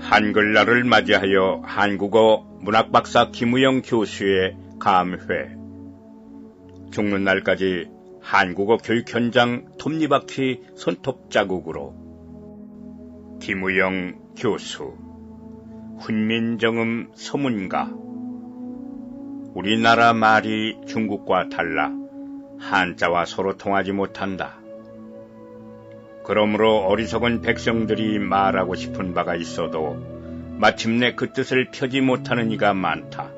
한글날을 맞이하여 한국어 문학박사 김우영 교수의 감회. 죽는 날까지 한국어 교육 현장 톱니바퀴 손톱 자국으로. 김우영 교수, 훈민정음 서문가. 우리나라 말이 중국과 달라 한자와 서로 통하지 못한다. 그러므로 어리석은 백성들이 말하고 싶은 바가 있어도 마침내 그 뜻을 펴지 못하는 이가 많다.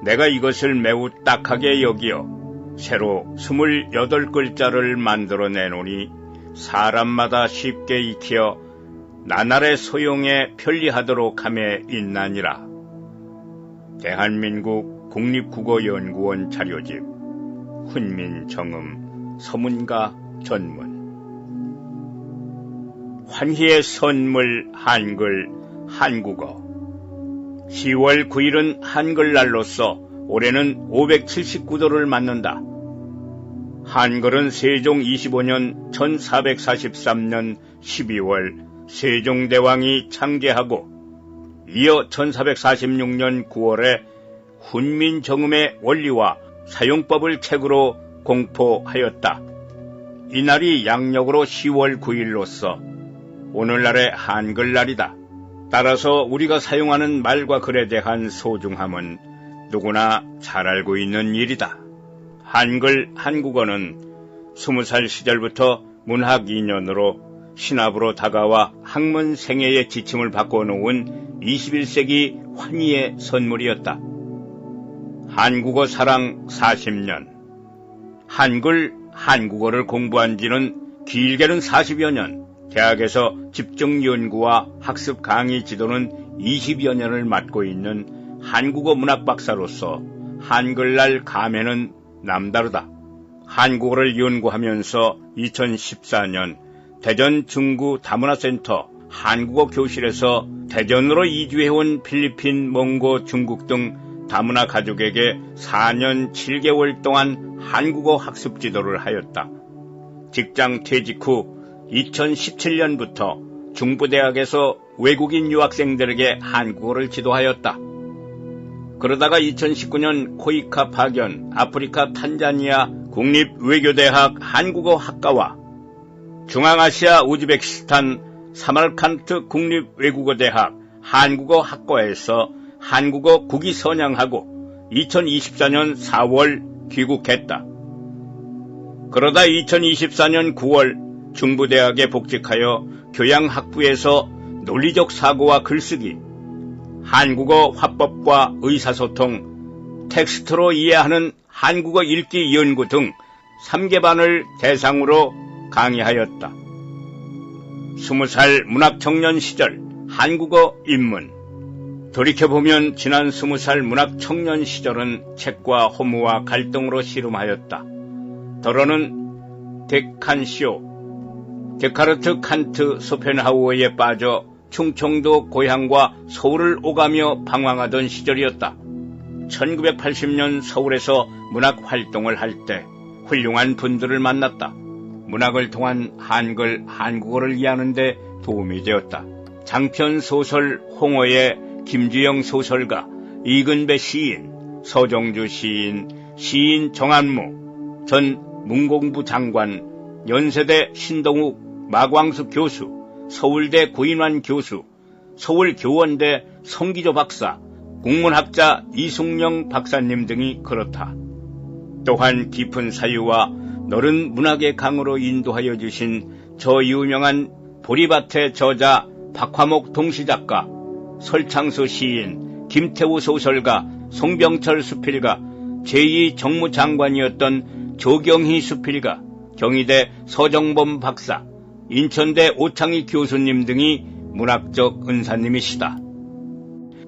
내가 이것을 매우 딱하게 여기어 새로 28글자를 만들어 내노니 사람마다 쉽게 익혀 나날의 소용에 편리하도록 함에 있나니라. 대한민국 국립국어연구원 자료집 훈민정음 서문가 전문. 환희의 선물 한글 한국어. 10월 9일은 한글날로서 올해는 579도를 맞는다. 한글은 세종 25년 1443년 12월 세종대왕이 창제하고 이어 1446년 9월에 훈민정음의 원리와 사용법을 책으로 공포하였다. 이날이 양력으로 10월 9일로서 오늘날의 한글날이다. 따라서 우리가 사용하는 말과 글에 대한 소중함은 누구나 잘 알고 있는 일이다. 한글 한국어는 20살 시절부터 문학 인연으로 신압으로 다가와 학문 생애의 지침을 바꿔놓은 21세기 환희의 선물이었다. 한국어 사랑 40년. 한글 한국어를 공부한 지는 길게는 40여 년, 대학에서 집중 연구와 학습 강의 지도는 20여 년을 맡고 있는 한국어 문학 박사로서 한글날 감회는 남다르다. 한국어를 연구하면서 2014년 대전 중구 다문화센터 한국어 교실에서 대전으로 이주해온 필리핀, 몽고, 중국 등 다문화 가족에게 4년 7개월 동안 한국어 학습 지도를 하였다. 직장 퇴직 후 2017년부터 중부대학에서 외국인 유학생들에게 한국어를 지도하였다. 그러다가 2019년 코이카 파견 아프리카 탄자니아 국립외교대학 한국어학과와 중앙아시아 우즈베키스탄 사마르칸트 국립외국어대학 한국어학과에서 한국어 국위 선양하고 2024년 4월 귀국했다. 그러다 2024년 9월 중부대학에 복직하여 교양학부에서 논리적 사고와 글쓰기, 한국어 화법과 의사소통, 텍스트로 이해하는 한국어 읽기 연구 등 3개반을 대상으로 강의하였다. 20살 문학청년 시절 한국어 입문. 돌이켜보면 지난 20살 문학청년 시절은 책과 허무와 갈등으로 씨름하였다. 더러는 데칸시오, 데카르트, 칸트, 소펜하우어에 빠져 충청도 고향과 서울을 오가며 방황하던 시절이었다. 1980년 서울에서 문학 활동을 할 때 훌륭한 분들을 만났다. 문학을 통한 한글, 한국어를 이해하는 데 도움이 되었다. 장편 소설 홍어의 김주영 소설가, 이근배 시인, 서정주 시인, 시인 정한무, 전 문공부 장관, 연세대 신동욱 마광수 교수, 서울대 구인환 교수, 서울교원대 성기조 박사, 국문학자 이숙영 박사님 등이 그렇다. 또한 깊은 사유와 너른 문학의 강으로 인도하여 주신 저 유명한 보리밭의 저자 박화목 동시작가, 설창수 시인, 김태우 소설가, 송병철 수필가, 제2정무장관이었던 조경희 수필가, 경희대 서정범 박사, 인천대 오창희 교수님 등이 문학적 은사님이시다.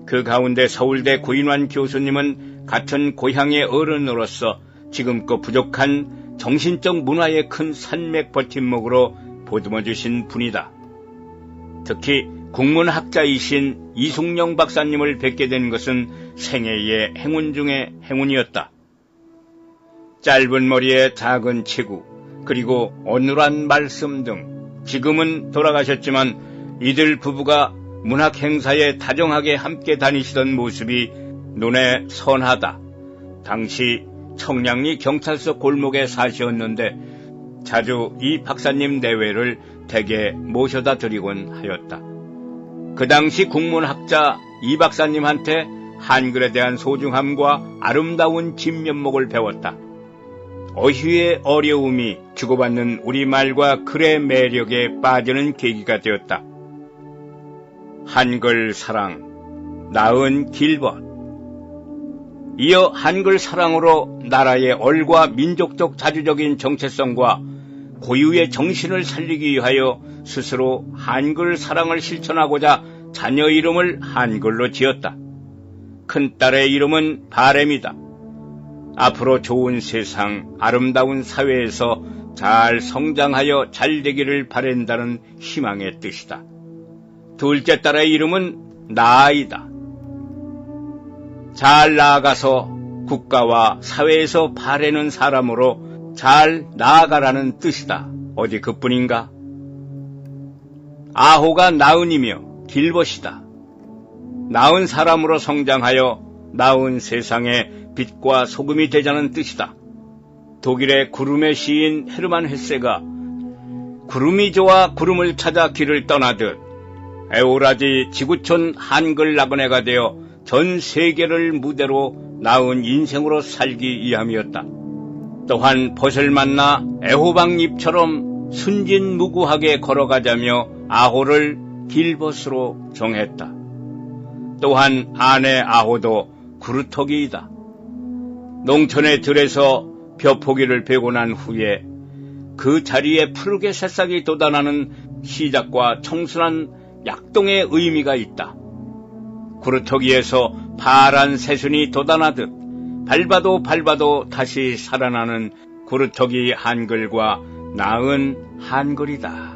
그 가운데 서울대 구인환 교수님은 같은 고향의 어른으로서 지금껏 부족한 정신적 문화의 큰 산맥 버팀목으로 보듬어주신 분이다. 특히 국문학자이신 이숙영 박사님을 뵙게 된 것은 생애의 행운 중의 행운이었다. 짧은 머리에 작은 체구, 그리고 어눌한 말씀 등 지금은 돌아가셨지만 이들 부부가 문학 행사에 다정하게 함께 다니시던 모습이 눈에 선하다. 당시 청량리 경찰서 골목에 사시었는데 자주 이 박사님 내외를 댁에 모셔다 드리곤 하였다. 그 당시 국문학자 이 박사님한테 한글에 대한 소중함과 아름다운 진면목을 배웠다. 어휘의 어려움이 주고받는 우리말과 글의 매력에 빠지는 계기가 되었다. 한글 사랑, 나은 길벗. 이어 한글 사랑으로 나라의 얼과 민족적 자주적인 정체성과 고유의 정신을 살리기 위하여 스스로 한글 사랑을 실천하고자 자녀 이름을 한글로 지었다. 큰딸의 이름은 바램이다. 앞으로 좋은 세상, 아름다운 사회에서 잘 성장하여 잘 되기를 바란다는 희망의 뜻이다. 둘째 딸의 이름은 나아이다. 잘 나아가서 국가와 사회에서 바라는 사람으로 잘 나아가라는 뜻이다. 어디 그뿐인가? 아호가 나은이며 길벗이다. 나은 사람으로 성장하여 나은 세상에 빛과 소금이 되자는 뜻이다. 독일의 구름의 시인 헤르만 헤세가 구름이 좋아 구름을 찾아 길을 떠나듯 에오라지 지구촌 한글 나그네가 되어 전 세계를 무대로 나은 인생으로 살기 위함이었다. 또한 벗을 만나 애호박잎처럼 순진무구하게 걸어가자며 아호를 길벗으로 정했다. 또한 아내 아호도 구루터기이다. 농촌의 들에서 벼포기를 베고 난 후에 그 자리에 푸르게 새싹이 돋아나는 시작과 청순한 약동의 의미가 있다. 구루터기에서 파란 새순이 돋아나듯 밟아도 다시 살아나는 구루터기 한글과 나은 한글이다.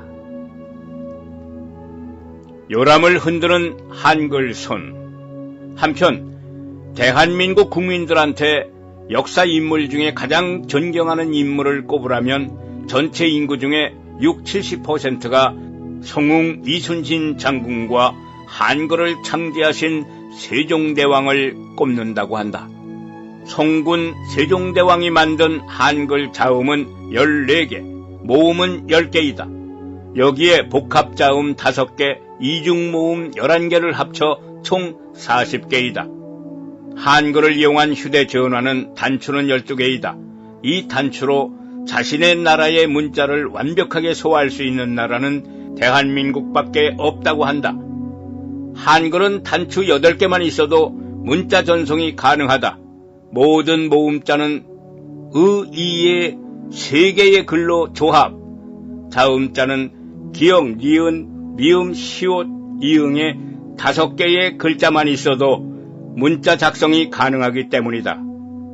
요람을 흔드는 한글 손. 한편 대한민국 국민들한테 역사 인물 중에 가장 존경하는 인물을 꼽으라면 전체 인구 중에 60-70%가 성웅 이순신 장군과 한글을 창제하신 세종대왕을 꼽는다고 한다. 성군 세종대왕이 만든 한글 자음은 14개, 모음은 10개이다. 여기에 복합자음 5개, 이중모음 11개를 합쳐 총 40개이다. 한글을 이용한 휴대전화는 단추는 12개이다. 이 단추로 자신의 나라의 문자를 완벽하게 소화할 수 있는 나라는 대한민국밖에 없다고 한다. 한글은 단추 8개만 있어도 문자 전송이 가능하다. 모든 모음자는 의의 3개의 글로 조합, 자음자는 기역, 니은, 미음, 시옷, 이응의 5개의 글자만 있어도 문자 작성이 가능하기 때문이다.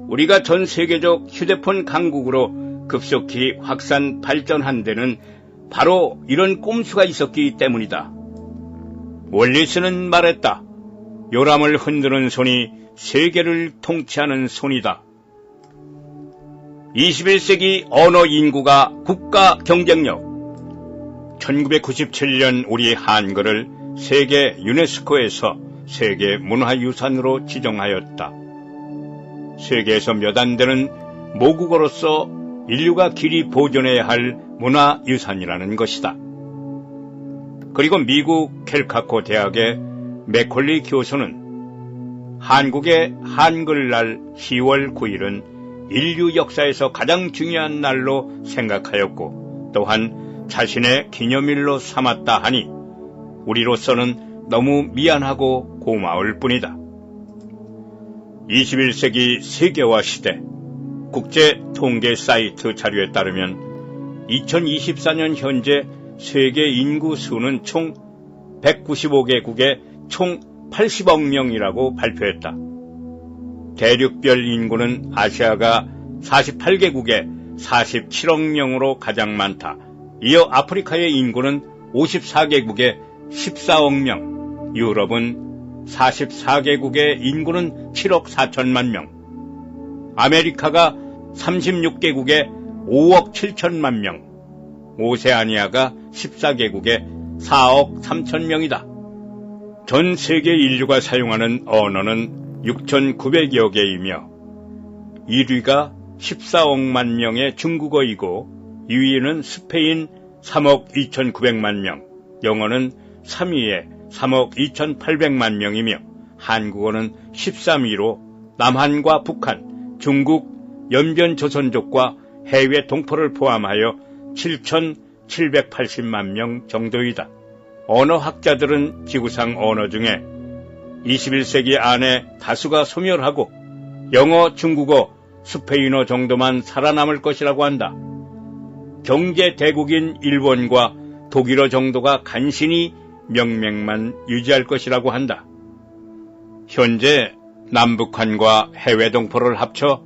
우리가 전 세계적 휴대폰 강국으로 급속히 확산 발전한 데는 바로 이런 꼼수가 있었기 때문이다. 월리스는 말했다. 요람을 흔드는 손이 세계를 통치하는 손이다. 21세기 언어 인구가 국가 경쟁력. 1997년 우리 한글을 세계 유네스코에서 세계 문화유산으로 지정하였다. 세계에서 몇 안 되는 모국어로서 인류가 길이 보존해야 할 문화유산이라는 것이다. 그리고 미국 켈카코 대학의 맥콜리 교수는 한국의 한글날 10월 9일은 인류 역사에서 가장 중요한 날로 생각하였고 또한 자신의 기념일로 삼았다 하니 우리로서는 너무 미안하고 고마울 뿐이다. 21세기 세계화 시대 국제 통계 사이트 자료에 따르면 2024년 현재 세계 인구 수는 총 195개국에 총 80억 명이라고 발표했다. 대륙별 인구는 아시아가 48개국에 47억 명으로 가장 많다. 이어 아프리카의 인구는 54개국에 14억 명, 유럽은 44개국의 인구는 7억 4천만 명, 아메리카가 36개국에 5억 7천만 명, 오세아니아가 14개국에 4억 3천 명이다. 전 세계 인류가 사용하는 언어는 6,900여 개이며 1위가 14억만 명의 중국어이고 2위는 스페인 3억 2,900만 명, 영어는 3위에 3억 2,800만 명이며 한국어는 13위로 남한과 북한, 중국, 연변조선족과 해외 동포를 포함하여 7,780만 명 정도이다. 언어학자들은 지구상 언어 중에 21세기 안에 다수가 소멸하고 영어, 중국어, 스페인어 정도만 살아남을 것이라고 한다. 경제 대국인 일본과 독일어 정도가 간신히 명맥만 유지할 것이라고 한다. 현재 남북한과 해외 동포를 합쳐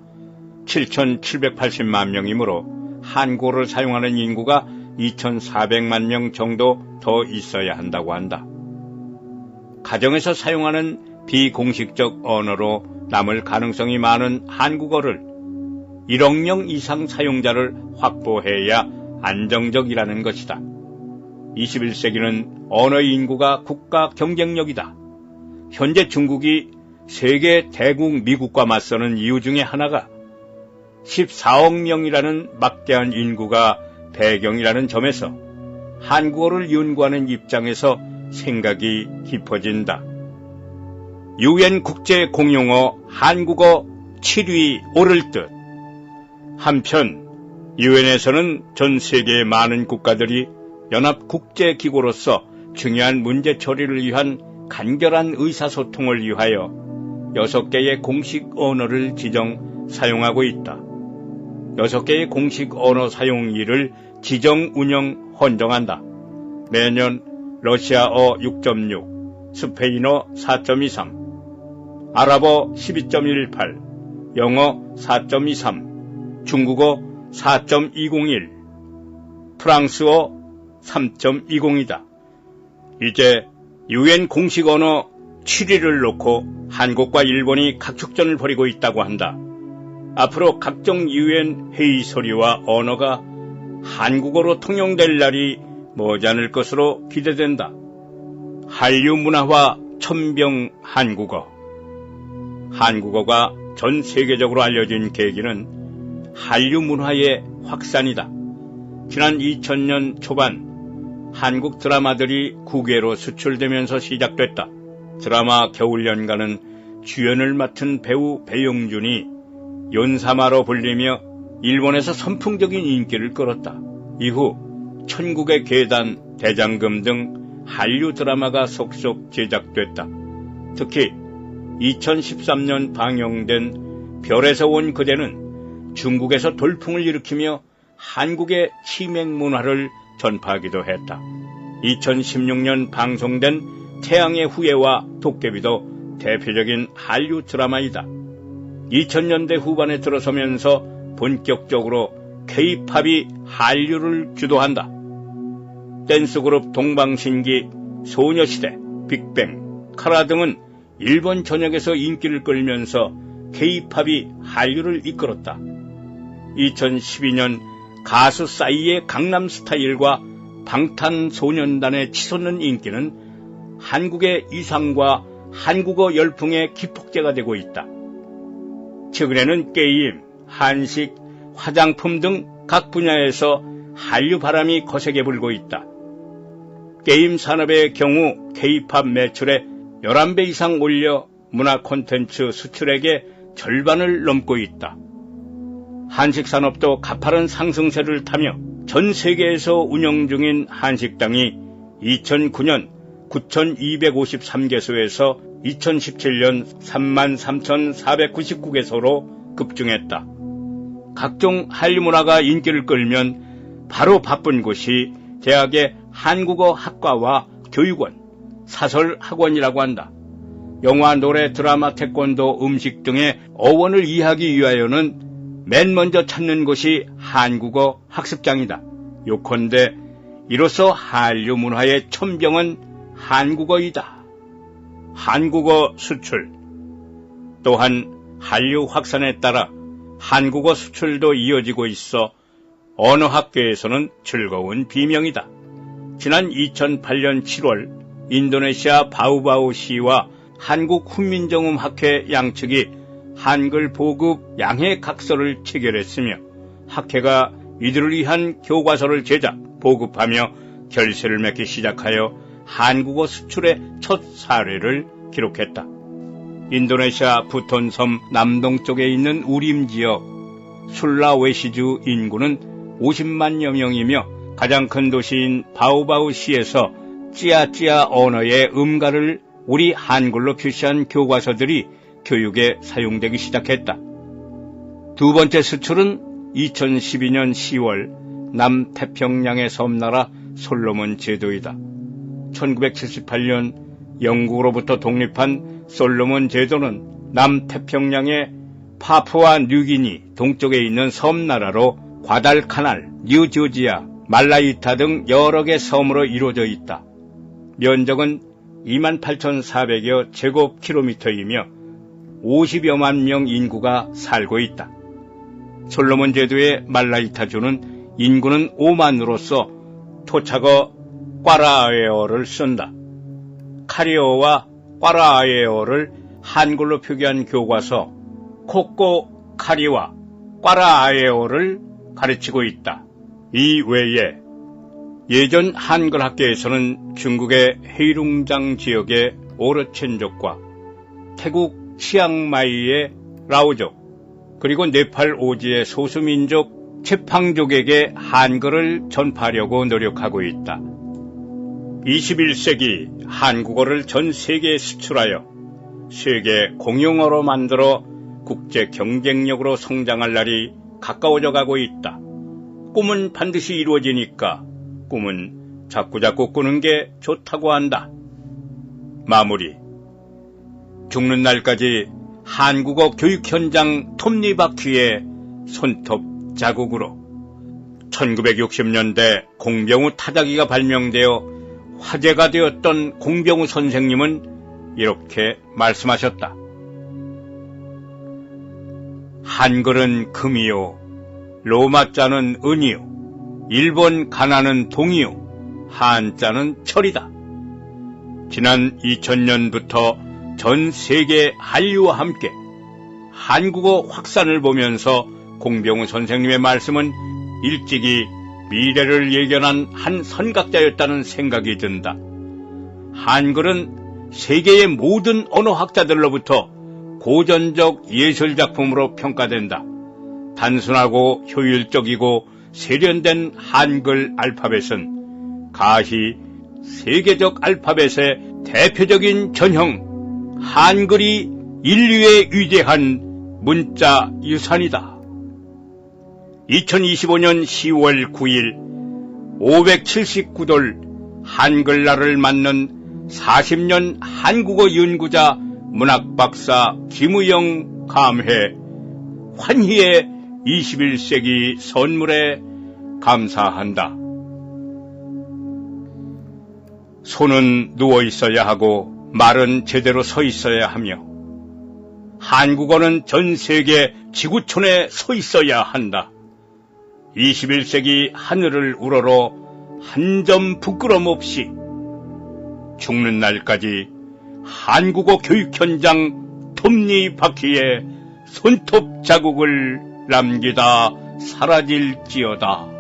7,780만 명이므로 한국어를 사용하는 인구가 2,400만 명 정도 더 있어야 한다고 한다. 가정에서 사용하는 비공식적 언어로 남을 가능성이 많은 한국어를 1억 명 이상 사용자를 확보해야 안정적이라는 것이다. 21세기는 언어 인구가 국가 경쟁력이다. 현재 중국이 세계 대국 미국과 맞서는 이유 중에 하나가 14억 명이라는 막대한 인구가 배경이라는 점에서 한국어를 연구하는 입장에서 생각이 깊어진다. UN 국제공용어 한국어 7위 오를 듯. 한편 UN에서는 전 세계의 많은 국가들이 연합국제기구로서 중요한 문제 처리를 위한 간결한 의사소통을 위하여 6개의 공식 언어를 지정 사용하고 있다. 6개의 공식 언어 사용일을 지정 운영 헌정한다. 매년 러시아어 6.6, 스페인어 4.23, 아랍어 12.18, 영어 4.23, 중국어 4.201, 프랑스어 3.20이다. 이제 UN 공식 언어 7위를 놓고 한국과 일본이 각축전을 벌이고 있다고 한다. 앞으로 각종 UN 회의 서류와 언어가 한국어로 통용될 날이 머지않을 것으로 기대된다. 한류 문화화 천병 한국어. 한국어가 전 세계적으로 알려진 계기는 한류 문화의 확산이다. 지난 2000년 초반 한국 드라마들이 국외로 수출되면서 시작됐다. 드라마 겨울연가는 주연을 맡은 배우 배용준이 연사마로 불리며 일본에서 선풍적인 인기를 끌었다. 이후 천국의 계단, 대장금 등 한류 드라마가 속속 제작됐다. 특히 2013년 방영된 별에서 온 그대는 중국에서 돌풍을 일으키며 한국의 치맥 문화를 전파하기도 했다. 2016년 방송된 태양의 후예와 도깨비도 대표적인 한류 드라마이다. 2000년대 후반에 들어서면서 본격적으로 K-팝이 한류를 주도한다. 댄스그룹 동방신기, 소녀시대, 빅뱅, 카라 등은 일본 전역에서 인기를 끌면서 K-팝이 한류를 이끌었다. 2012년 가수 싸이의 강남스타일과 방탄소년단의 치솟는 인기는 한국의 위상과 한국어 열풍의 기폭제가 되고 있다. 최근에는 게임, 한식, 화장품 등 각 분야에서 한류 바람이 거세게 불고 있다. 게임 산업의 경우 K-팝 매출의 11배 이상 올려 문화 콘텐츠 수출액의 절반을 넘고 있다. 한식 산업도 가파른 상승세를 타며 전 세계에서 운영 중인 한식당이 2009년 9,253개소에서 2017년 33,499개소로 급증했다. 각종 한류 문화가 인기를 끌면 바로 바쁜 곳이 대학의 한국어 학과와 교육원, 사설 학원이라고 한다. 영화, 노래, 드라마, 태권도, 음식 등의 어원을 이해하기 위하여는 맨 먼저 찾는 곳이 한국어 학습장이다. 요컨대 이로써 한류 문화의 천병은 한국어이다. 한국어 수출. 또한 한류 확산에 따라 한국어 수출도 이어지고 있어 언어학계에서는 즐거운 비명이다. 지난 2008년 7월 인도네시아 바우바우시와 한국 훈민정음학회 양측이 한글 보급 양해 각서를 체결했으며 학회가 이들을 위한 교과서를 제작, 보급하며 결세를 맺기 시작하여 한국어 수출의 첫 사례를 기록했다. 인도네시아 부톤섬 남동쪽에 있는 우림 지역 술라웨시주 인구는 50만여 명이며 가장 큰 도시인 바우바우시에서 찌아찌아 언어의 음가를 우리 한글로 표시한 교과서들이 교육에 사용되기 시작했다. 두 번째 수출은 2012년 10월 남태평양의 섬나라 솔로몬 제도이다. 1978년 영국으로부터 독립한 솔로몬 제도는 남태평양의 파푸아 뉴기니 동쪽에 있는 섬나라로 과달카날, 뉴조지아, 말라이타 등 여러 개 섬으로 이루어져 있다. 면적은 28,400여 제곱킬로미터이며 50여만 명 인구가 살고 있다. 솔로몬 제도의 말라이타주는 인구는 5만으로서 토착어 꽈라아에어를 쓴다. 카리어와 꽈라아에어를 한글로 표기한 교과서 코꼬 카리와 꽈라아에어를 가르치고 있다. 이 외에 예전 한글 학계에서는 중국의 헤이룽장 지역의 오르첸족과 태국 치앙마이의 라오족, 그리고 네팔 오지의 소수민족 체팡족에게 한글을 전파하려고 노력하고 있다. 21세기 한국어를 전 세계에 수출하여 세계 공용어로 만들어 국제 경쟁력으로 성장할 날이 가까워져 가고 있다. 꿈은 반드시 이루어지니까 꿈은 자꾸자꾸 꾸는 게 좋다고 한다. 마무리. 죽는 날까지 한국어 교육 현장 톱니바퀴의 손톱 자국으로 1960년대 공병우 타자기가 발명되어 화제가 되었던 공병우 선생님은 이렇게 말씀하셨다. 한글은 금이요, 로마자는 은이요, 일본 가나는 동이요, 한자는 철이다. 지난 2000년부터 전 세계 한류와 함께 한국어 확산을 보면서 공병우 선생님의 말씀은 일찍이 미래를 예견한 한 선각자였다는 생각이 든다. 한글은 세계의 모든 언어학자들로부터 고전적 예술작품으로 평가된다. 단순하고 효율적이고 세련된 한글 알파벳은 가히 세계적 알파벳의 대표적인 전형, 한글이 인류의 위대한 문자 유산이다. 2025년 10월 9일 579돌 한글날을 맞는 40년 한국어 연구자 문학박사 김우영 감회 환희의 21세기 선물에 감사한다. 손은 누워 있어야 하고 말은 제대로 서 있어야 하며 한국어는 전 세계 지구촌에 서 있어야 한다. 21세기 하늘을 우러러 한 점 부끄럼 없이 죽는 날까지 한국어 교육 현장 톱니바퀴에 손톱 자국을 남기다 사라질지어다.